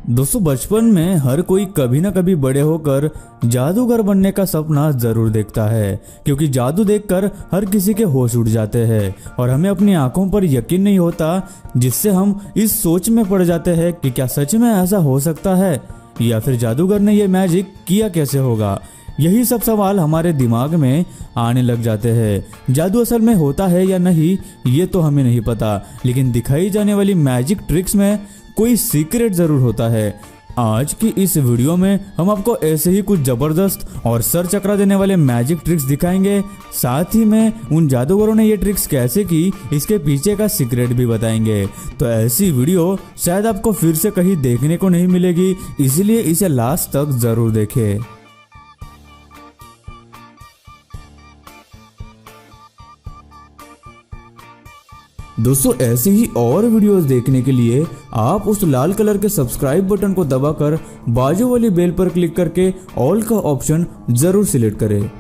दोस्तों बचपन में हर कोई कभी ना कभी बड़े होकर जादूगर बनने का सपना जरूर देखता है, क्योंकि जादू देखकर हर किसी के होश उड़ जाते हैं और हमें अपनी आंखों पर यकीन नहीं होता, जिससे हम इस सोच में पड़ जाते हैं कि क्या सच में ऐसा हो सकता है या फिर जादूगर ने ये मैजिक किया कैसे होगा। यही सब सवाल हमारे दिमाग में आने लग जाते हैं। जादू असल में होता है या नहीं ये तो हमें नहीं पता, लेकिन दिखाई जाने वाली मैजिक ट्रिक्स में कोई सीक्रेट जरूर होता है। आज की इस वीडियो में हम आपको ऐसे ही कुछ जबरदस्त और सर चकरा देने वाले मैजिक ट्रिक्स दिखाएंगे, साथ ही में उन जादूगरों ने ये ट्रिक्स कैसे की इसके पीछे का सीक्रेट भी बताएंगे। तो ऐसी वीडियो शायद आपको फिर से कहीं देखने को नहीं मिलेगी, इसलिए इसे लास्ट तक जरूर देखें। दोस्तों ऐसे ही और वीडियोस देखने के लिए आप उस लाल कलर के सब्सक्राइब बटन को दबाकर बाजू वाली बेल पर क्लिक करके ऑल का ऑप्शन जरूर सिलेक्ट करें।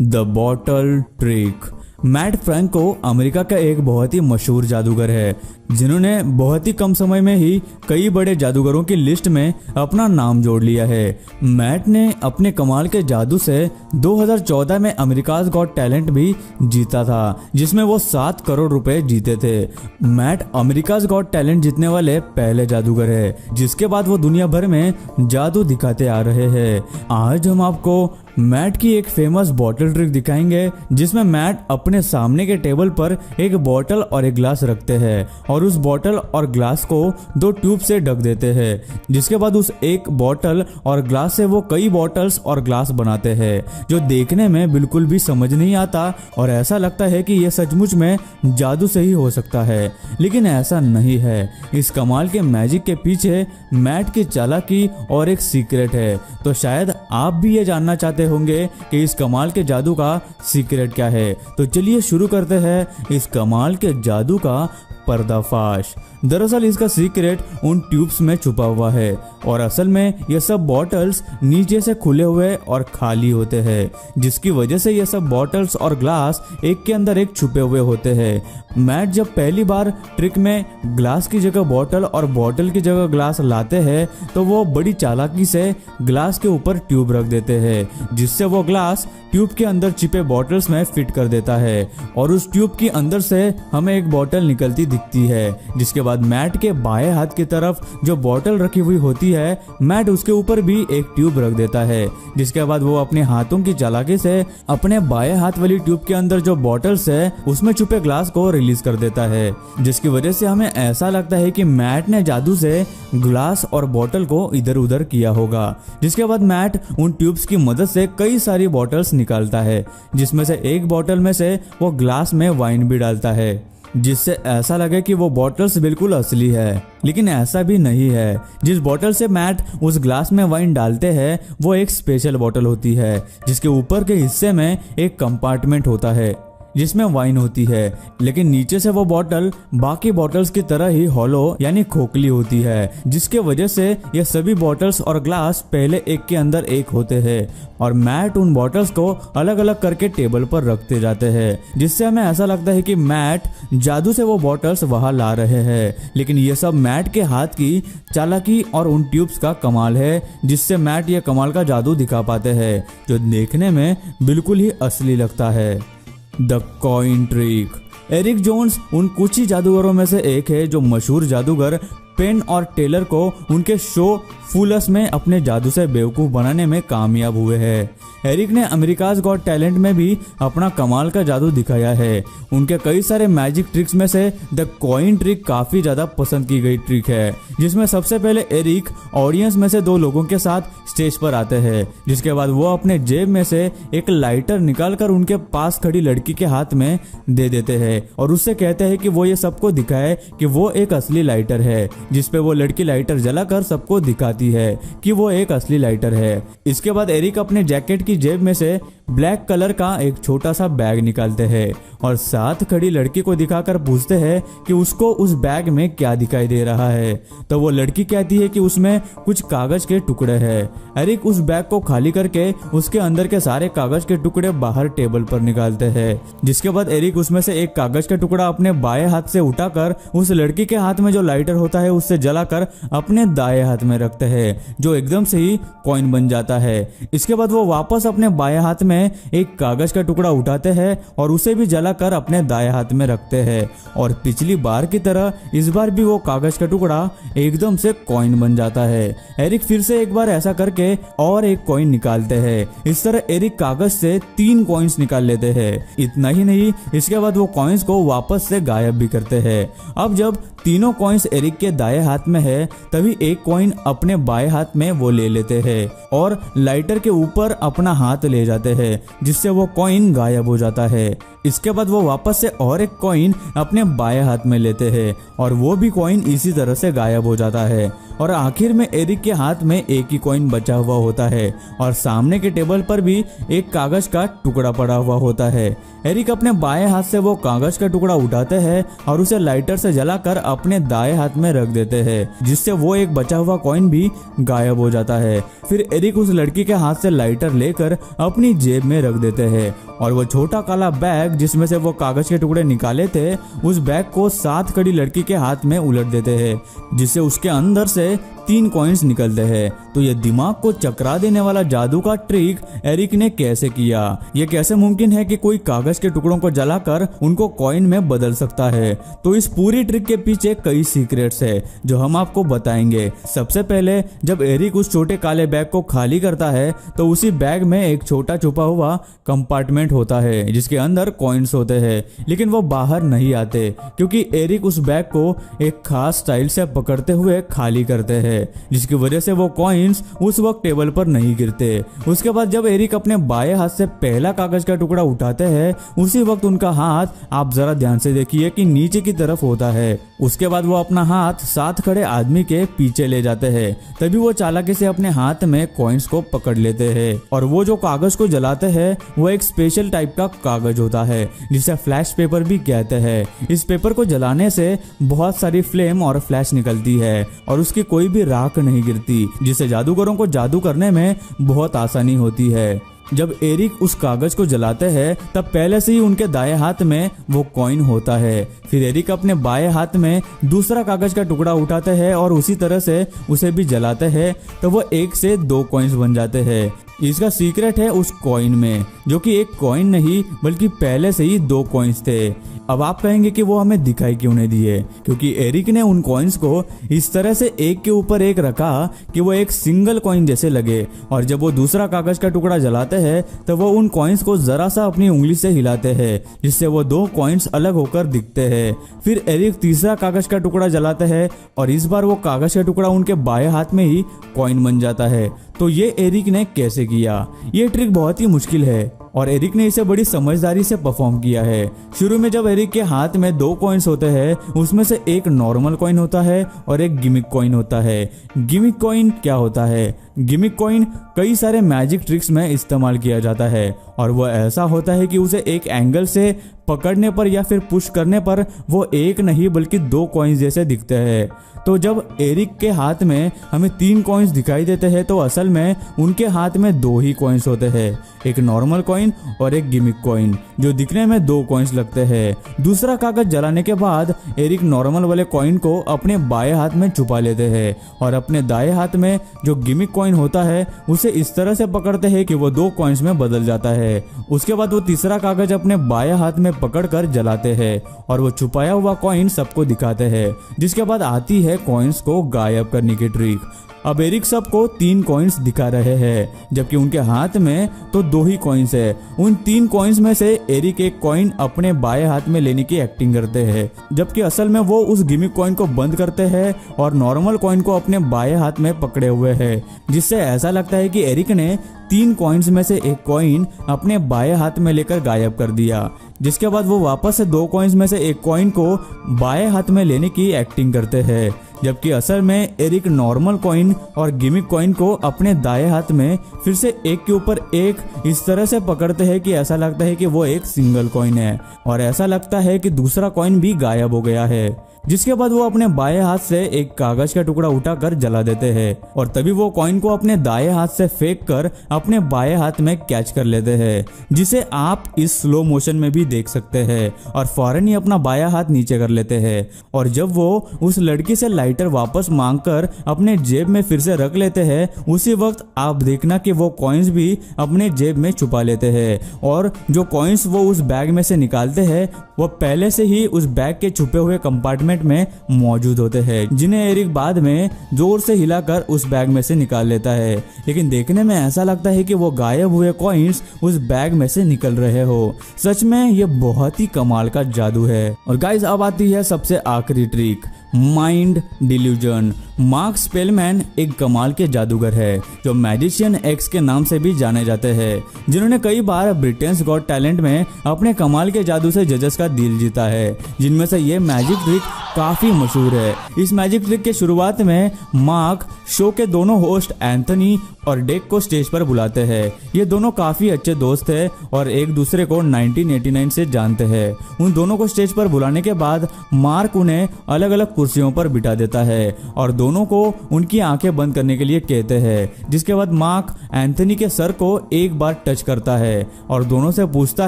The bottle trick. Matt Franco America का एक बहुत ही मशहूर जादूगर है, जिन्होंने बहुत ही कम समय में ही कई बड़े जादूगरों की लिस्ट में अपना नाम जोड़ लिया है। मैट ने अपने कमाल के जादू से 2014 में अमेरिकाज गॉट टैलेंट भी जीता था, जिसमें वो 7 करोड़ रुपए जीते थे। मैट अमेरिकाज गॉट टैलेंट जीतने वाले पहले जादूगर है, जिसके बाद वो दुनिया भर में जादू दिखाते आ रहे हैं। आज हम आपको मैट की एक फेमस बॉटल ट्रिक दिखाएंगे, जिसमें मैट अपने सामने के टेबल पर एक बॉटल और एक ग्लास रखते हैं और उस बॉटल और ग्लास को 2 ट्यूब से ढक देते हैं, जिसके बाद उस एक बॉटल और ग्लास से वो कई बॉटल्स और ग्लास बनाते हैं, जो देखने में बिल्कुल भी समझ नहीं आता और ऐसा लगता है कि ये सचमुच में जादू से ही हो सकता है, लेकिन ऐसा नहीं है। इस कमाल के मैजिक के पीछे मैट की चालाकी और एक सीक्रेट है। तो शायद आप भी ये जानना चाहते होंगे कि इस कमाल के जादू का सीक्रेट क्या है। तो चलिए शुरू करते हैं इस कमाल के जादू का पर्दाफाश। दरअसल इसका सीक्रेट उन ट्यूब्स में छुपा हुआ है और असल में ये सब बॉटल्स नीचे से खुले हुए और खाली होते हैं, जिसकी वजह से ये सब बॉटल्स और ग्लास एक के अंदर एक छुपे हुए होते हैं। मैट जब पहली बार ट्रिक में ग्लास की जगह बॉटल और बॉटल की जगह ग्लास लाते हैं, तो वो बड़ी चालाकी से ग्लास के ऊपर ट्यूब रख देते हैं, जिससे वो ग्लास ट्यूब के अंदर छिपे बॉटल्स में फिट कर देता है और उस ट्यूब के अंदर से हमें एक बॉटल निकलती दिखती है। जिसके बाद मैट के बाएं हाथ की तरफ जो बॉटल रखी हुई होती है, मैट उसके ऊपर भी एक ट्यूब रख देता है, जिसके बाद वो अपने हाथों की चालाकी से अपने बाएं हाथ वाली ट्यूब के अंदर जो बॉटल्स है उसमें छुपे ग्लास को रिलीज कर देता है, जिसकी वजह से हमें ऐसा लगता है कि मैट ने जादू से ग्लास और बॉटल को इधर उधर किया होगा। जिसके बाद मैट उन ट्यूब्स की मदद से कई सारी बॉटल्स निकालता है, जिसमें से एक बॉटल में से वो ग्लास में वाइन भी डालता है, जिससे ऐसा लगे कि वो बॉटल्स बिल्कुल असली है, लेकिन ऐसा भी नहीं है। जिस बॉटल से मैट उस ग्लास में वाइन डालते हैं वो एक स्पेशल बॉटल होती है, जिसके ऊपर के हिस्से में एक कंपार्टमेंट होता है जिसमें वाइन होती है, लेकिन नीचे से वो बॉटल बाकी बॉटल्स की तरह ही हॉलो यानी खोखली होती है, जिसके वजह से ये सभी बॉटल्स और ग्लास पहले एक के अंदर एक होते हैं और मैट उन बॉटल्स को अलग अलग करके टेबल पर रखते जाते हैं, जिससे हमें ऐसा लगता है कि मैट जादू से वो बॉटल्स वहां ला रहे हैं। लेकिन ये सब मैट के हाथ की चालाकी और उन ट्यूब्स का कमाल है, जिससे मैट ये कमाल का जादू दिखा पाते हैं, जो देखने में बिल्कुल ही असली लगता है। The coin trick. Eric Jones उन कुछ ही जादूगरों में से एक है जो मशहूर जादूगर पेन और टेलर को उनके शो फूलस में अपने जादू से बेवकूफ बनाने में कामयाब हुए हैं। एरिक ने अमेरिकाज गॉट टैलेंट में भी अपना कमाल का जादू दिखाया है। उनके कई सारे मैजिक ट्रिक्स में से द कॉइन ट्रिक काफी ज्यादा पसंद की गई ट्रिक है, जिसमें सबसे पहले एरिक ऑडियंस में से 2 लोगों के साथ स्टेज पर आते हैं, जिसके बाद वो अपने जेब में से एक लाइटर निकालकर उनके पास खड़ी लड़की के हाथ में दे देते हैं और उससे कहते हैं कि वो ये सबको दिखाए कि वो एक असली लाइटर है, जिसपे वो लड़की लाइटर जलाकर सबको दिखाती है कि वो एक असली लाइटर है। इसके बाद एरिक अपने जैकेट की जेब में से ब्लैक कलर का एक छोटा सा बैग निकालते हैं और साथ खड़ी लड़की को दिखाकर पूछते हैं कि उसको उस बैग में क्या दिखाई दे रहा है। तो वो लड़की कहती है कि उसमें कुछ कागज के टुकड़े हैं। एरिक उस बैग को खाली करके उसके अंदर के सारे कागज के टुकड़े बाहर टेबल पर निकालते हैं, जिसके बाद एरिक उसमें से एक कागज का टुकड़ा अपने बाएं हाथ से उठाकर उस लड़की के हाथ में जो लाइटर होता है उससे जलाकर अपने दाएं हाथ में रखते हैं, जो एकदम से ही कॉइन बन जाता है। इसके बाद वो वापस अपने बाएं हाथ में एक कागज का टुकड़ा उठाते हैं और उसे भी जलाकर अपने दाएं हाथ में रखते हैं और पिछली बार की तरह इस बार भी वो कागज का टुकड़ा एकदम से कॉइन बन जाता है। एरिक फिर से एक बार ऐसा करके और एक कॉइन निकालते हैं। इस तरह एरिक कागज से 3 कॉइन्स निकाल लेते हैं। इतना ही नहीं, इसके बाद वो कॉइन्स को वापस से गायब भी करते हैं। अब जब तीनों कॉइन्स एरिक के दाएं हाथ में है, तभी एक कॉइन अपने बाएं हाथ में वो ले लेते हैं और लाइटर के ऊपर अपना हाथ ले जाते हैं, जिससे वो कॉइन गायब हो जाता है। इसके बाद वो वापस से और एक कॉइन अपने बाएं हाथ में लेते हैं और वो भी कॉइन इसी तरह से गायब हो जाता है। और आखिर में एरिक के हाथ में एक ही कॉइन बचा हुआ होता है और सामने के टेबल पर भी एक कागज का टुकड़ा पड़ा हुआ होता है। एरिक अपने बाएं हाथ से वो कागज का टुकड़ा उठाते हैं और उसे लाइटर से जलाकर अपने दाएं हाथ में रख देते हैं, जिससे वो एक बचा हुआ कॉइन भी गायब हो जाता है। फिर एरिक उस लड़की के हाथ से लाइटर लेकर अपनी जेब में रख देते हैं और वो छोटा काला बैग जिसमें से वो कागज के टुकड़े निकाले थे, उस बैग को साथ खड़ी लड़की के हाथ में उलट देते हैं, जिससे उसके अंदर से 3 कॉइन्स निकलते हैं। तो ये दिमाग को चकरा देने वाला जादू का ट्रिक एरिक ने कैसे किया? ये कैसे मुमकिन है कि कोई कागज के टुकड़ों को जलाकर उनको कॉइन में बदल सकता है? तो इस पूरी ट्रिक के पीछे कई सीक्रेट्स है जो हम आपको बताएंगे। सबसे पहले जब एरिक उस छोटे काले बैग को खाली करता है तो उसी बैग में एक छोटा छुपा हुआ कंपार्टमेंट होता है जिसके अंदर कॉइन्स होते हैं, लेकिन वो बाहर नहीं आते क्योंकि एरिक उस बैग को एक खास स्टाइल से पकड़ते हुए खाली करते हैं, जिसकी वजह से वो कॉइन्स उस वक्त टेबल पर नहीं गिरते। उसके बाद जब एरिक अपने बाएं हाथ से पहला कागज का टुकड़ा उठाते हैं, उसी वक्त उनका हाथ, आप जरा ध्यान से देखिए कि नीचे की तरफ होता है। उसके बाद वो अपना हाथ साथ खड़े आदमी के पीछे ले जाते हैं, तभी वो चालाकी से अपने हाथ में कॉइन्स को पकड़ लेते हैं और वो जो कागज को जलाते हैं वो एक स्पेशल टाइप का कागज होता है जिसे फ्लैश पेपर भी कहते हैं। इस पेपर को जलाने से बहुत सारी फ्लेम और फ्लैश निकलती है और उसकी कोई भी राख नहीं गिरती, जिससे जादूगरों को जादू करने में बहुत आसानी होती है। जब एरिक उस कागज को जलाते हैं तब पहले से ही उनके दाएं हाथ में वो कॉइन होता है। फिर एरिक अपने बाएं हाथ में दूसरा कागज का टुकड़ा उठाते हैं और उसी तरह से उसे भी जलाते हैं, तो वो 1 से 2 कॉइन्स बन जाते हैं। इसका सीक्रेट है उस कॉइन में, जो कि एक कॉइन नहीं बल्कि पहले से ही 2 कॉइन्स थे। अब आप कहेंगे कि वो हमें दिखाई क्यों नहीं दिए? क्योंकि एरिक ने उन कॉइन्स को इस तरह से एक के ऊपर एक रखा कि वो एक सिंगल कॉइन जैसे लगे, और जब वो दूसरा कागज का टुकड़ा जलाते हैं तो वो उन कॉइन्स को जरा सा अपनी उंगली से हिलाते हैं, जिससे वो 2 कॉइन्स अलग होकर दिखते हैं। फिर एरिक तीसरा कागज का टुकड़ा जलाते हैं और इस बार वो कागज का टुकड़ा उनके बाएं हाथ में ही कॉइन बन जाता है। तो ये एरिक ने कैसे किया? ये ट्रिक बहुत ही मुश्किल है और एरिक ने इसे बड़ी समझदारी से परफॉर्म किया है। शुरू में जब एरिक के हाथ में 2 कॉइन्स होते हैं, उसमें से एक नॉर्मल कॉइन होता है और एक गिमिक कॉइन होता है। गिमिक कॉइन क्या होता है? गिमिक कॉइन कई सारे मैजिक ट्रिक्स में इस्तेमाल किया जाता है और वह ऐसा होता है कि उसे एक एंगल से पकड़ने पर या फिर पुश करने पर वो एक नहीं बल्कि 2 कॉइन्स जैसे दिखते हैं। तो जब एरिक के हाथ में हमें 3 कॉइन्स दिखाई देते हैं तो असल में उनके हाथ में 2 ही कॉइन्स होते हैं, एक नॉर्मल कॉइन और एक गिमिक कॉइन, जो दिखने में 2 कॉइन्स लगते हैं। दूसरा कागज जलाने के बाद एरिक नॉर्मल वाले कॉइन को अपने बाएं हाथ में छुपा लेते हैं और अपने दाएं हाथ में जो गिमिक कॉइन होता है उसे इस तरह से पकड़ते हैं कि वो 2 कॉइन्स में बदल जाता है। उसके बाद वो तीसरा कागज अपने बाएं हाथ में पकड़कर जलाते हैं और वो छुपाया हुआ कॉइन सबको दिखाते हैं, जिसके बाद आती है कॉइन्स को गायब करने की ट्रिक। अब एरिक सबको 3 कॉइन्स दिखा रहे हैं, जबकि उनके हाथ में तो 2 ही कॉइन्स है। उन 3 कॉइन्स में से एरिक एक कॉइन अपने बाएं हाथ में लेने की एक्टिंग करते हैं, जबकि असल में वो उस गिमिक कॉइन को बंद करते हैं और नॉर्मल कॉइन को अपने बाएं हाथ में पकड़े हुए हैं, जिससे ऐसा लगता है कि एरिक ने 3 कॉइन्स में से एक कॉइन अपने बाएं हाथ में लेकर गायब कर दिया। जिसके बाद वो वापस से 2 कॉइन्स में से एक कॉइन को बाएं हाथ में लेने की एक्टिंग करते हैं, जबकि असल में एरिक नॉर्मल कॉइन और गिमिक कॉइन को अपने दाएं हाथ में फिर से एक के ऊपर एक इस तरह से पकड़ते हैं कि ऐसा लगता है कि वो एक सिंगल कॉइन है और ऐसा लगता है कि दूसरा कॉइन भी गायब हो गया है। जिसके बाद वो अपने बाएं हाथ से एक कागज का टुकड़ा उठाकर जला देते हैं और तभी वो कॉइन को अपने दाएं हाथ से फेंक कर अपने बाएं हाथ में कैच कर लेते हैं, जिसे आप इस स्लो मोशन में भी देख सकते हैं, और फौरन ही अपना बायां हाथ नीचे कर लेते हैं। और जब वो उस लड़की से लाइटर वापस मांगकर अपने जेब में फिर से रख लेते हैं, उसी वक्त आप देखना कि वो कॉइन्स भी अपने जेब में छुपा लेते हैं और जो कॉइन्स वो उस बैग में से निकालते हैं वो पहले से ही उस बैग के छुपे हुए कंपार्टमेंट में मौजूद होते हैं, जिन्हें एरिक बाद में जोर से हिलाकर उस बैग में से निकाल लेता है। लेकिन देखने में ऐसा लगता है कि वो गायब हुए कॉइन्स उस बैग में से निकल रहे हो। सच में ये बहुत ही कमाल का जादू है। और गाइस अब आती है सबसे आखिरी ट्रिक, माइंड डिल्यूजन। मार्क स्पेलमैन एक कमाल के जादूगर है जो मैजिशियन एक्स के नाम से भी जाने जाते हैं, जिन्होंने कई बार ब्रिटेन्स गॉट टैलेंट में अपने कमाल के जादू से जजेस का दिल जीता है, जिनमें से ये मैजिक ट्रिक काफी मशहूर है। इस मैजिक ट्रिक के शुरुआत में मार्क शो के दोनों होस्ट एंथनी और डेक को स्टेज पर बुलाते हैं। ये दोनों काफी अच्छे दोस्त हैं और एक दूसरे को 1989 से जानते हैं। उन दोनों को स्टेज पर बुलाने के बाद मार्क उन्हें अलग अलग कुर्सियों पर बिठा देता है और दोनों को उनकी आंखें बंद करने के लिए कहते हैं। जिसके बाद मार्क एंथनी के सर को एक बार टच करता है और दोनों से पूछता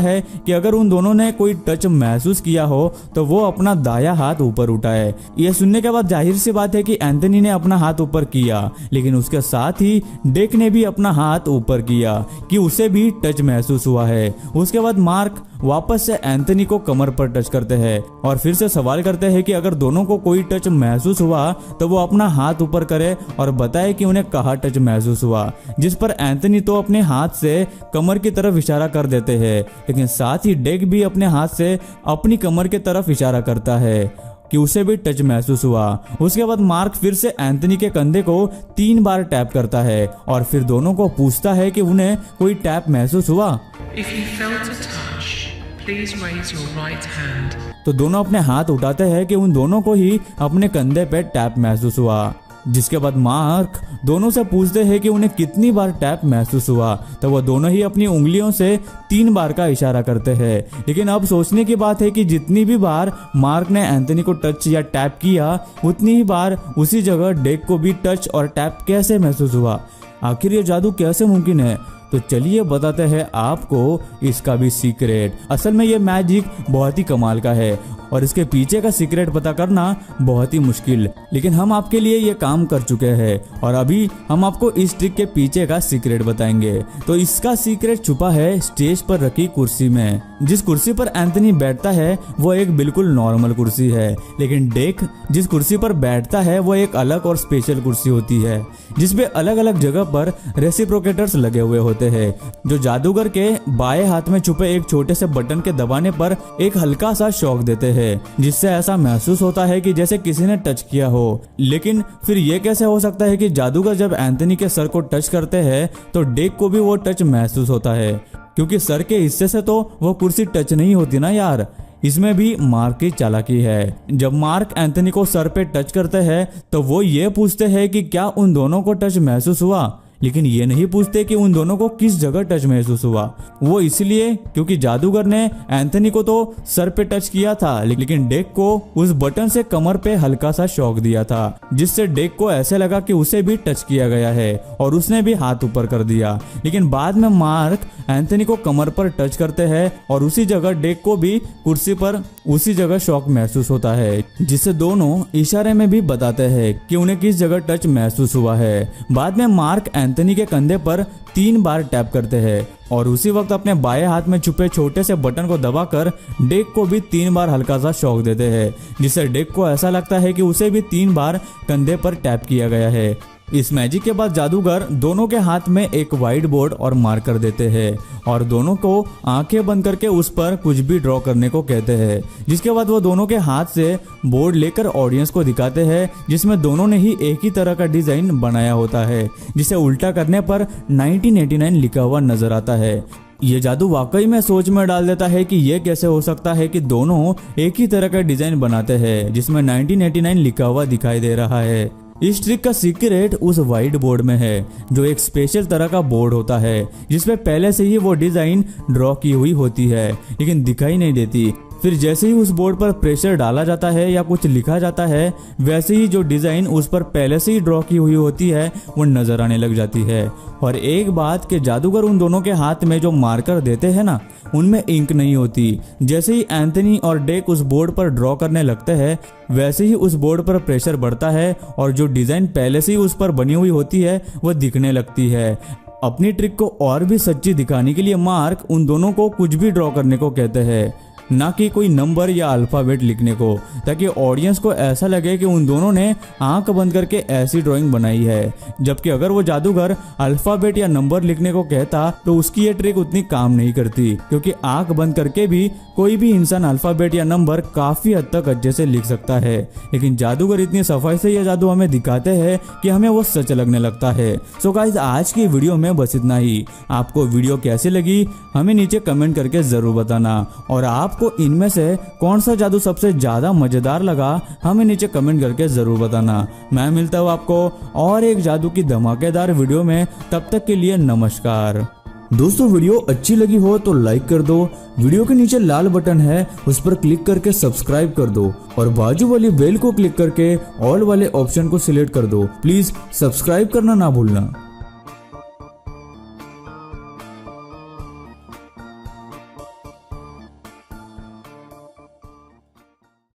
है कि अगर उन दोनों ने कोई टच महसूस किया हो तो वो अपना दायां हाथ ऊपर उठाए। यह सुनने के बाद जाहिर सी बात है कि एंथनी ने अपना हाथ ऊपर किया, लेकिन उसके साथ ही डेक ने भी अपना हाथ ऊपर किया कि उसे भी टच महसूस हुआ है। उसके बाद मार्क वापस से एंथनी को कमर पर टच करते हैं और फिर से सवाल करते हैं कि अगर दोनों को कोई टच महसूस हुआ तो वो अपना हाथ ऊपर करे और बताए कि उन्हें कहाँ टच महसूस हुआ। जिस पर एंथनी तो अपने हाथ से कमर की तरफ इशारा कर देते हैं, लेकिन साथ ही डेक भी अपने हाथ से अपनी कमर की तरफ इशारा करता है कि उसे भी टच महसूस हुआ। उसके बाद मार्क फिर से एंथनी के कंधे को 3 बार टैप करता है और फिर दोनों को पूछता है कि उन्हें कोई टैप महसूस हुआ। If you felt a touch, please raise your right hand. तो दोनों अपने हाथ उठाते हैं कि उन दोनों को ही अपने कंधे पे टैप महसूस हुआ। जिसके बाद मार्क दोनों से पूछते हैं कि उन्हें कितनी बार टैप महसूस हुआ, तो वो दोनों ही अपनी उंगलियों से 3 बार का इशारा करते हैं। लेकिन अब सोचने की बात है कि जितनी भी बार मार्क ने एंथनी को टच या टैप किया, उतनी ही बार उसी जगह डेक को भी टच और टैप कैसे महसूस हुआ। आखिर ये जादू कैसे मुमकिन है? तो चलिए बताते हैं आपको इसका भी सीक्रेट। असल में ये मैजिक बहुत ही कमाल का है और इसके पीछे का सीक्रेट पता करना बहुत ही मुश्किल, लेकिन हम आपके लिए ये काम कर चुके हैं और अभी हम आपको इस ट्रिक के पीछे का सीक्रेट बताएंगे। तो इसका सीक्रेट छुपा है स्टेज पर रखी कुर्सी में। जिस कुर्सी पर एंथनी बैठता है वो एक बिल्कुल नॉर्मल कुर्सी है, लेकिन डेक जिस कुर्सी पर बैठता है वो एक अलग और स्पेशल कुर्सी होती है, जिसपे अलग अलग जगह पर रेसिप्रोकेटर्स लगे हुए होते हैं, जो जादूगर के बाएं हाथ में छुपे एक छोटे से बटन के दबाने पर एक हल्का सा शॉक देते हैं, जिससे ऐसा महसूस होता है कि जैसे किसी ने टच किया हो। लेकिन फिर ये कैसे हो सकता है कि जादूगर जब एंथनी के सर को टच करते हैं तो डेक को भी वो टच महसूस होता है, क्योंकि सर के हिस्से से तो वो कुर्सी टच नहीं होती ना यार। इसमें भी मार्क की चालाकी है। जब मार्क एंथनी को सर पे टच करते हैं तो वो ये पूछते हैं कि क्या उन दोनों को टच महसूस हुआ, लेकिन ये नहीं पूछते कि उन दोनों को किस जगह टच महसूस हुआ। वो इसलिए क्योंकि जादूगर ने एंथनी को तो सर पे टच किया था, लेकिन डेक को उस बटन से कमर पे हल्का सा शॉक दिया था, जिससे डेक को ऐसे लगा कि उसे भी टच किया गया है और उसने भी हाथ ऊपर कर दिया। लेकिन बाद में मार्क एंथनी को कमर पर टच करते हैं और उसी जगह डेक को भी कुर्सी पर उसी जगह शॉक महसूस होता है, जिससे दोनों इशारे में भी बताते हैं कि उन्हें किस जगह टच महसूस हुआ है। बाद में मार्क एंथनी के कंधे पर 3 बार टैप करते हैं और उसी वक्त अपने बाएं हाथ में छुपे छोटे से बटन को दबाकर डेक को भी 3 बार हल्का सा शॉक देते हैं, जिससे डेक को ऐसा लगता है कि उसे भी 3 बार कंधे पर टैप किया गया है। इस मैजिक के बाद जादूगर दोनों के हाथ में एक व्हाइट बोर्ड और मार्कर देते हैं और दोनों को आंखें बंद करके उस पर कुछ भी ड्रॉ करने को कहते हैं। जिसके बाद वो दोनों के हाथ से बोर्ड लेकर ऑडियंस को दिखाते हैं, जिसमें दोनों ने ही एक ही तरह का डिजाइन बनाया होता है, जिसे उल्टा करने पर 1989 लिखा हुआ नजर आता है। ये जादू वाकई में सोच में डाल देता है कि ये कैसे हो सकता है कि दोनों एक ही तरह का डिजाइन बनाते हैं जिसमें 1989 लिखा हुआ दिखाई दे रहा है। इस ट्रिक का सीक्रेट उस व्हाइट बोर्ड में है, जो एक स्पेशल तरह का बोर्ड होता है जिसमें पहले से ही वो डिजाइन ड्रॉ की हुई होती है लेकिन दिखाई नहीं देती। फिर जैसे ही उस बोर्ड पर प्रेशर डाला जाता है या कुछ लिखा जाता है, वैसे ही जो डिजाइन उस पर पहले से ही ड्रॉ की हुई होती है वो नजर आने लग जाती है। और एक बात कि जादूगर उन दोनों के हाथ में जो मार्कर देते हैं ना, उनमें इंक नहीं होती। जैसे ही एंथनी और डेक उस बोर्ड पर ड्रॉ करने लगते हैं, वैसे ही उस बोर्ड पर प्रेशर बढ़ता है और जो डिजाइन पहले से ही उस पर बनी हुई होती है वो दिखने लगती है। अपनी ट्रिक को और भी सच्ची दिखाने के लिए मार्क उन दोनों को कुछ भी ड्रॉ करने को कहते हैं, ना कि कोई नंबर या अल्फाबेट लिखने को, ताकि ऑडियंस को ऐसा लगे कि उन दोनों ने आंख बंद करके ऐसी ड्राइंग बनाई है। जबकि अगर वो जादूगर अल्फाबेट या नंबर लिखने को कहता तो उसकी ये ट्रिक उतनी काम नहीं करती, क्योंकि आंख बंद करके भी कोई भी इंसान अल्फाबेट या नंबर काफी हद तक अच्छे से लिख सकता है। लेकिन जादूगर इतनी सफाई से यह जादू हमें दिखाते हैं कि हमें वो सच लगने लगता है। सो गाइस, आज की वीडियो में बस इतना ही। आपको वीडियो कैसी लगी हमें नीचे कमेंट करके जरूर बताना, और आपको इनमें से कौन सा जादू सबसे ज्यादा मजेदार लगा हमें नीचे कमेंट करके जरूर बताना। मैं मिलता हूँ आपको और एक जादू की धमाकेदार वीडियो में, तब तक के लिए नमस्कार। दोस्तों, वीडियो अच्छी लगी हो तो लाइक कर दो, वीडियो के नीचे लाल बटन है उस पर क्लिक करके सब्सक्राइब कर दो, और बाजू वाली बेल को क्लिक करके ऑल वाले ऑप्शन को सिलेक्ट कर दो। प्लीज सब्सक्राइब करना ना भूलना।